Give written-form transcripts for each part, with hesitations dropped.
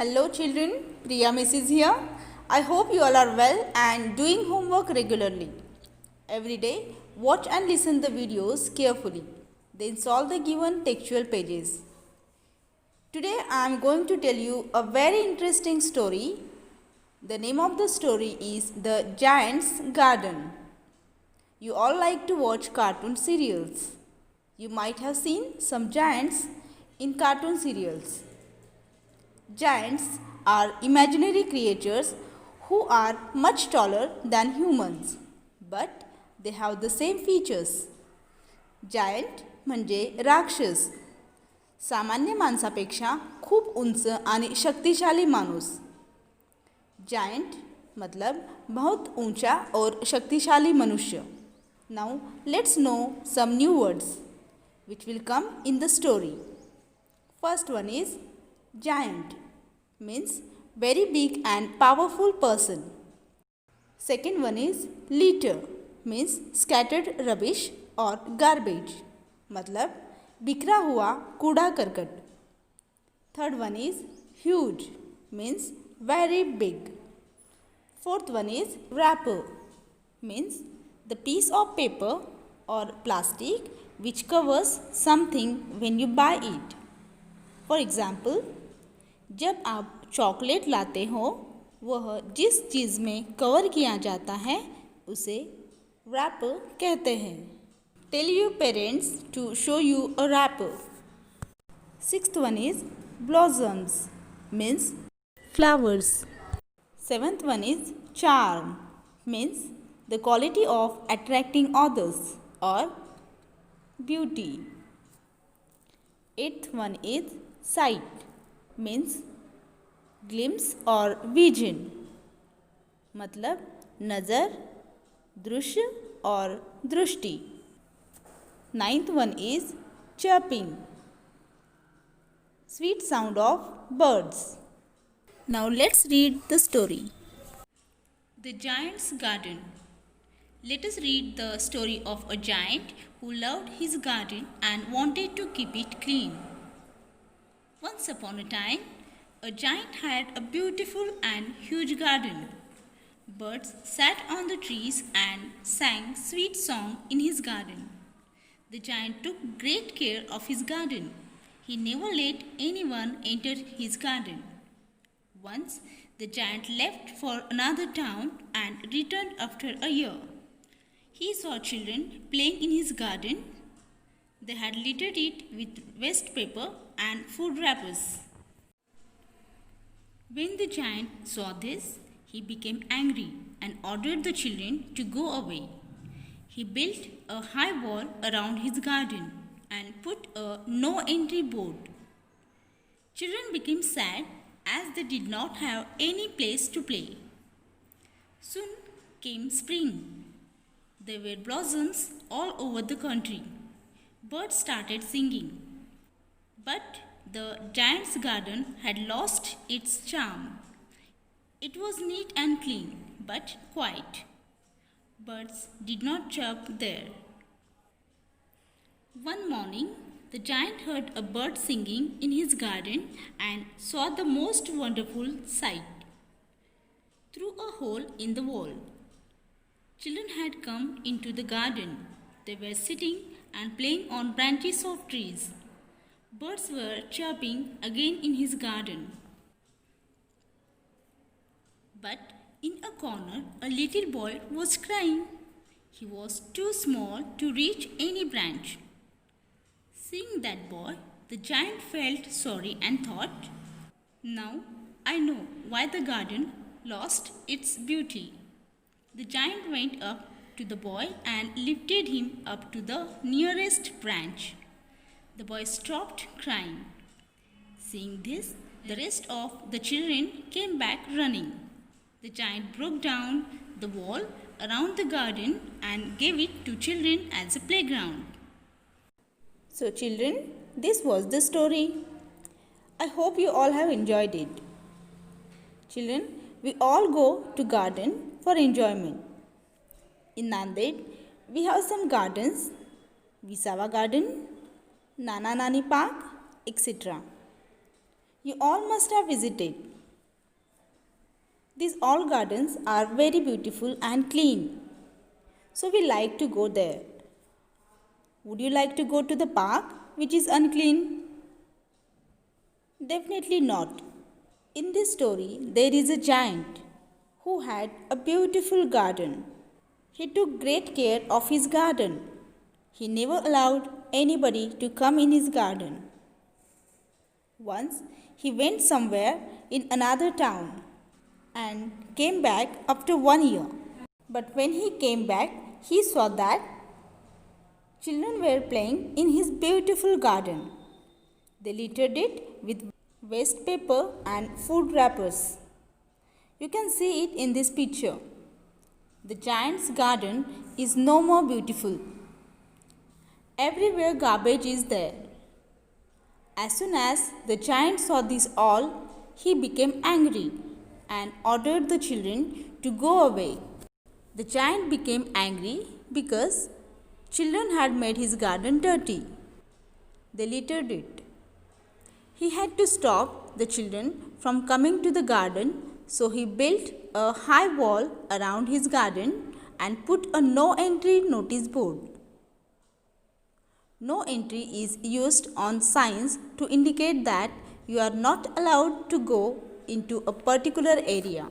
Hello children, Priya Miss is here. I hope you all are well and doing homework regularly. Every day, watch and listen the videos carefully. Then solve the given textual pages. Today I am going to tell you a very interesting story. The name of the story is The Giant's Garden. You all like to watch cartoon serials. You might have seen some giants in cartoon serials. Giants are imaginary creatures who are much taller than humans, but they have the same features. Giant म्हणजे राक्षस, सामान्य माणसापेक्षा खूप उंच आणि शक्तिशाली माणूस. Giant मतलब बहुत ऊंचा और शक्तिशाली मनुष्य. Now let's know some new words which will come in the story. First one is giant, means very big and powerful person. Second one is litter, means scattered rubbish or garbage, मतलब बिखरा हुआ कूड़ा करकट. Third one is huge, means very big. Fourth one is wrapper, means the piece of paper or plastic which covers something when you buy it. For example, जब आप chocolate लाते हो वह जिस चीज़ में कवर किया जाता है उसे रैपर कहते हैं. Tell your parents to show you a wrapper. Sixth one is blossoms, means flowers. Seventh one is charm, means the quality of attracting others और beauty. Eighth one is sight, means glimpse और vision, मतलब नज़र, दृश्य और दृष्टि. Ninth one is chirping, sweet sound of birds. Now let's read the story. The giant's garden. Let us read the story of a giant who loved his garden and wanted to keep it clean. Once upon a time, a giant had a beautiful and huge garden. Birds sat on the trees and sang sweet song in his garden. The giant took great care of his garden. He never let anyone enter his garden. Once, the giant left for another town and returned after a year. He saw children playing in his garden. They had littered it with waste paper and food wrappers. When the giant saw this, he became angry and ordered the children to go away. He built a high wall around his garden and put a no entry board. Children became sad as they did not have any place to play. Soon came spring. There were blossoms all over the country. Birds started singing. But the giant's garden had lost its charm. It was neat and clean, but quiet. Birds did not chirp there. One morning, the giant heard a bird singing in his garden and saw the most wonderful sight. Through a hole in the wall, children had come into the garden. They were sitting and playing on branches of trees. Birds were chirping again in his garden. But in a corner, a little boy was crying. He was too small to reach any branch. Seeing that boy, the giant felt sorry and thought, "Now I know why the garden lost its beauty." The giant went up to the boy and lifted him up to the nearest branch. The boy stopped crying. Seeing this, the rest of the children came back running. The giant broke down the wall around the garden and gave it to children as a playground. So children, this was the story. I hope you all have enjoyed it. Children, we all go to garden for enjoyment. In Nanded, we have some gardens, Visawa Garden, Nana Nani Park, etc. You all must have visited. These all gardens are very beautiful and clean. So we like to go there. Would you like to go to the park which is unclean? Definitely not. In this story, there is a giant who had a beautiful garden. He took great care of his garden. He never allowed anybody to come in his garden. Once he went somewhere in another town and came back after 1 year. But when he came back, he saw that children were playing in his beautiful garden. They littered it with waste paper and food wrappers. You can see it in this picture. The giant's garden is no more beautiful. Everywhere garbage is there. As soon as the giant saw this all, he became angry and ordered the children to go away. The giant became angry because children had made his garden dirty. They littered it. He had to stop the children from coming to the garden, so he built a high wall around his garden and put a no entry notice board. No entry is used on signs to indicate that you are not allowed to go into a particular area.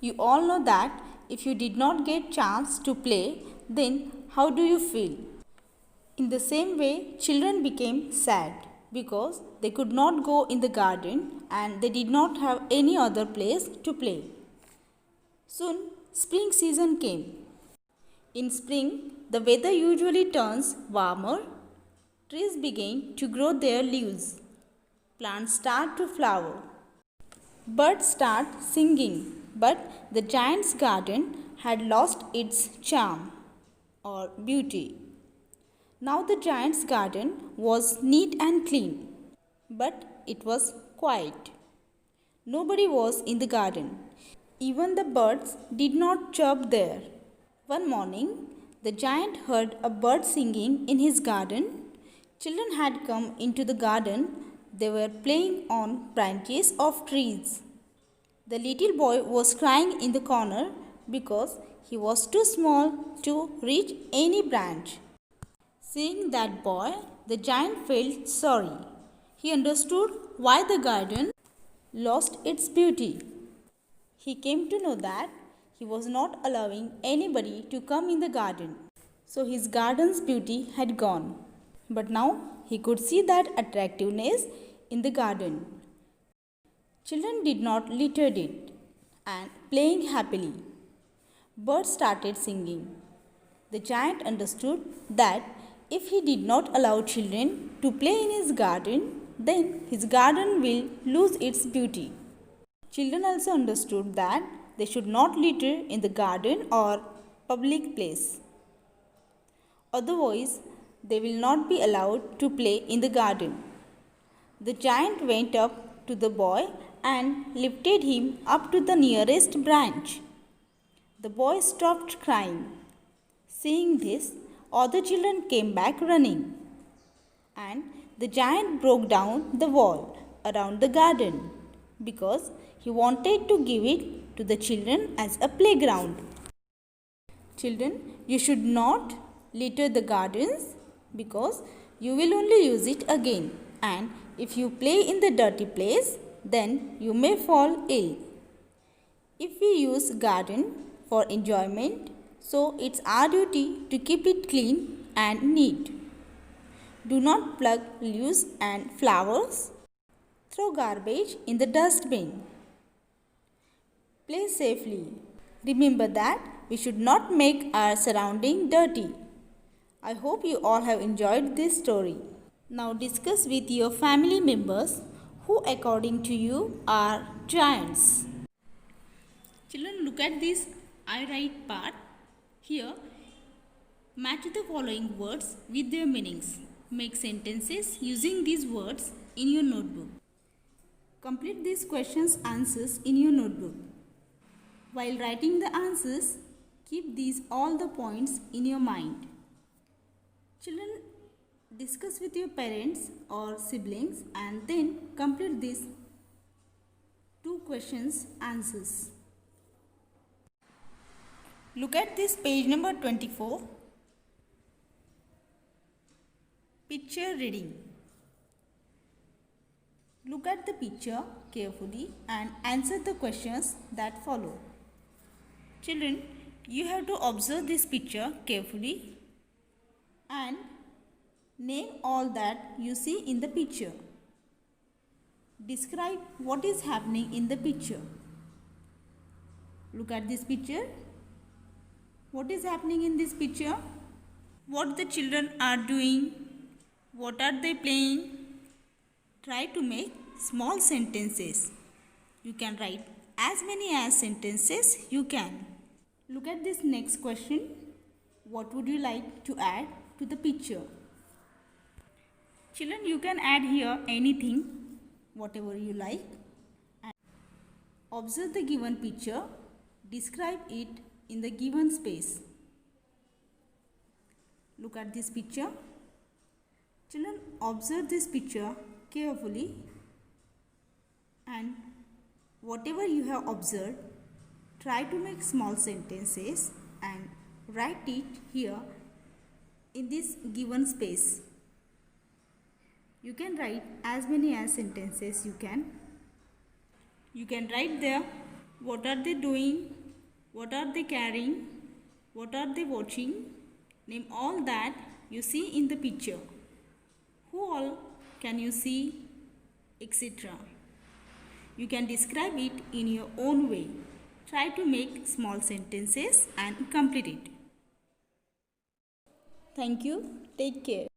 You all know that if you did not get chance to play, then how do you feel? In the same way, children became sad because they could not go in the garden and they did not have any other place to play. Soon, spring season came. In spring, the weather usually turns warmer. Trees begin to grow their leaves. Plants start to flower. Birds start singing. But the giant's garden had lost its charm or beauty. Now the giant's garden was neat and clean, but it was quiet. Nobody was in the garden. Even the birds did not chirp there. One morning, the giant heard a bird singing in his garden. Children had come into the garden. They were playing on branches of trees. The little boy was crying in the corner because he was too small to reach any branch. Seeing that boy, the giant felt sorry. He understood why the garden lost its beauty. He came to know that he was not allowing anybody to come in the garden. So his garden's beauty had gone. But now he could see that attractiveness in the garden. Children did not litter it and playing happily. Birds started singing. The giant understood that if he did not allow children to play in his garden, then his garden will lose its beauty. Children also understood that they should not litter in the garden or public place. Otherwise, they will not be allowed to play in the garden. The giant went up to the boy and lifted him up to the nearest branch. The boy stopped crying. Seeing this, all the children came back running, and the giant broke down the wall around the garden because he wanted to give it to the children as a playground. Children, you should not litter the gardens because you will only use it again, and if you play in the dirty place, then you may fall ill. If we use garden for enjoyment, so it's our duty to keep it clean and neat. Do not pluck leaves and flowers. Throw garbage in the dustbin. Play safely. Remember that we should not make our surrounding dirty. I hope you all have enjoyed this story. Now discuss with your family members who according to you are giants. Children, look at this I write part. Here, match the following words with their meanings. Make sentences using these words in your notebook. Complete these questions answers in your notebook. While writing the answers, keep these all the points in your mind. Children, discuss with your parents or siblings and then complete these 2 questions answers. Look at this page number 24. Picture reading. Look at the picture carefully and answer the questions that follow. Children, you have to observe this picture carefully and name all that you see in the picture. Describe what is happening in the picture. Look at this picture. What is happening in this picture? What the children are doing? What are they playing? Try to make small sentences. You can write as many as sentences you can. Look at this next question. What would you like to add to the picture? Children, you can add here anything, whatever you like. And observe the given picture. Describe it in the given space. Look at this picture. Children, observe this picture carefully and whatever you have observed, try to make small sentences and write it here in this given space. You can write as many as sentences you can. You can write there what are they doing, what are they carrying, what are they watching. Name all that you see in the picture. Who all can you see, etc. You can describe it in your own way. Try to make small sentences and complete it. Thank you. Take care.